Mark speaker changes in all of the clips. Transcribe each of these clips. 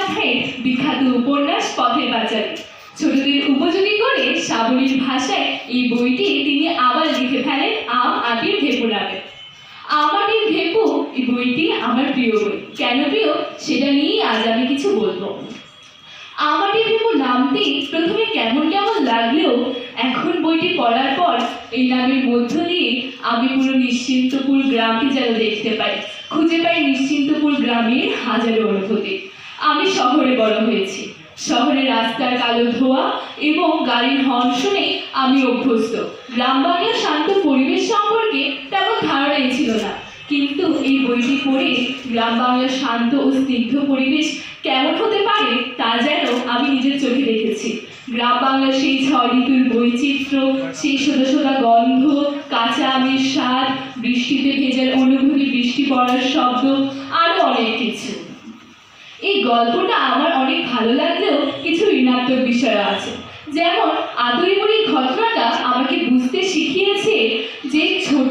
Speaker 1: মুখোপাধ্যায়ের বিখ্যাত উপন্যাস পথের পাঁচালী। ছোটদের উপযোগী করে সাবলীল ভাষায় এই বইটি তিনি আবার লিখে ফেলেন আম আটির ভেপু নামে। আম আটির ভেপু এই বইটি আমার প্রিয় বই। কেন প্রিয় সেটা নিয়েই আজ আমি কিছু বলবো। আম আটির ভেপু নামটি প্রথমে কেমন কেমন লাগলেও এখন বইটি পড়ার পর এই নামের মধ্য দিয়ে আমি পুরো নিশ্চিন্তপুর গ্রামকে যেন দেখতে পাই, খুঁজে পাই নিশ্চিন্তপুর গ্রামের হাজারো অনুভূতি। আমি শহরে বড় হয়েছি, শহরের রাস্তার কালো ধোঁয়া এবং গাড়ির হর্ন শুনে আমি অভ্যস্ত। গ্রাম বাংলার শান্ত পরিবেশ সম্পর্কে তেমন ধারণাই ছিল না, কিন্তু এই বইটি পড়ে গ্রাম বাংলার শান্ত ও স্নিগ্ধ পরিবেশ কেমন হতে পারে তা যেন আমি নিজের চোখে দেখেছি। গ্রাম বাংলার সেই 6 ঋতুর বৈচিত্র্য, সেই সোদা সোদা গন্ধ, কাঁচা আমের স্বাদ, বৃষ্টিতে ভেজার অনুভূতি, বৃষ্টি পড়ার শব্দ, আরও অনেক কিছু। এই গল্পটা আমার অনেক ভালো লাগলেও কিছু ঋণাত্মক বিষয় আছে। যেমন আদুরিমুড়ির ঘটনাটা আমাকে বুঝতে শিখিয়েছে যে ছোট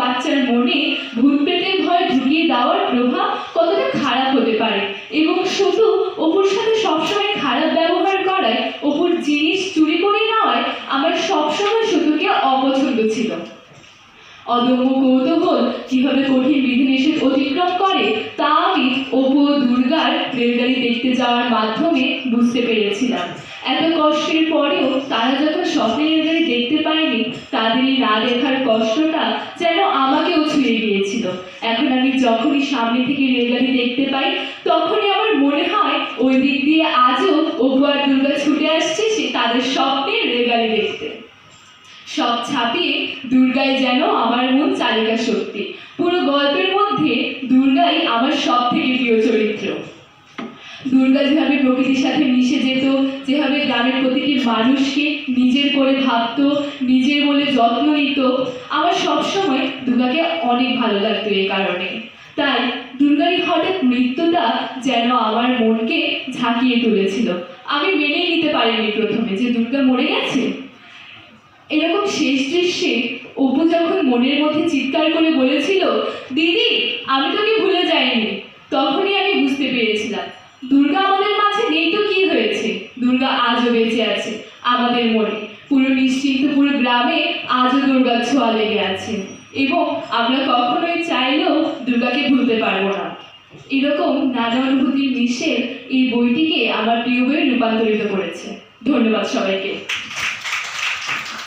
Speaker 1: বাচ্চার মনে ভূত প্রেতের ভয় ঢুকিয়ে দেওয়ার প্রভাব কতটা খারাপ হতে পারে, এবং শুধু অপুর সাথে সবসময় খারাপ ব্যবহার করায়, অপুর জিনিস চুরি করে নেওয়ায় আমার সবসময় শুধুকে অপছন্দ ছিল। অদম্য কৌতূহল কিভাবে কঠিন বিধিনিষেধ অতিক্রম করে তা আমি অপু ও দুর্গার রেলগাড়ি দেখতে যাওয়ার মাধ্যমে বুঝতে পেরেছিলাম। এত কষ্টের পরেও তারা যখন স্বপ্নে রেলগাড়ি দেখতে পায়নি, তাদের এই না দেখার কষ্টটা যেন আমাকেও ছুঁয়ে গিয়েছিল। এখন আমি যখনই সামনে থেকে রেলগাড়ি দেখতে পাই, তখনই আমার মনে হয় ওই দিক দিয়ে আজও অপু আর দুর্গা ছুটে আসছে সে তাদের স্বপ্নের রেলগাড়ি দেখতে। সব ছাপিয়ে দুর্গাই যেন আমার মূল চালিকা শক্তি। পুরো গল্পের মধ্যে দুর্গাই আমার সব থেকে প্রিয় চরিত্র। দুর্গা যেভাবে প্রকৃতির সাথে মিশে যেত, যেভাবে গ্রামের প্রতিটি মানুষকে নিজের করে ভাবত, নিজের বলে যত্ন নিত, আমার সবসময় দুর্গাকে অনেক ভালো লাগতো এই কারণে। তাই দুর্গার হঠাৎ মৃত্যুটা যেন আমার মনকে ঝাঁকিয়ে তুলেছিল। আমি মেনেই নিতে পারিনি প্রথমে যে দুর্গা মরে গেছে। এরকম শেষ দৃশ্যে অপু যখন মনের মধ্যে চিৎকার করে বলেছিল, দিদি আমি তোকে ভুলে যাইনি, তখনই আমি বুঝতে পেরেছিলাম দুর্গা আমাদের মাঝে নেই তো কি হয়েছে, দুর্গা আজও বেঁচে আছে আমাদের মনে। পুরো নিশ্চিন্তপুর গ্রামে আজও দুর্গার ছোঁয়া লেগে আছে, এবং আমরা কখনোই চাইলেও দুর্গাকে ভুলতে পারবো না। এরকম নানা অনুভূতির মিশে এই বইটিকে আমার প্রিয় বইয়ে রূপান্তরিত করেছে। ধন্যবাদ সবাইকে।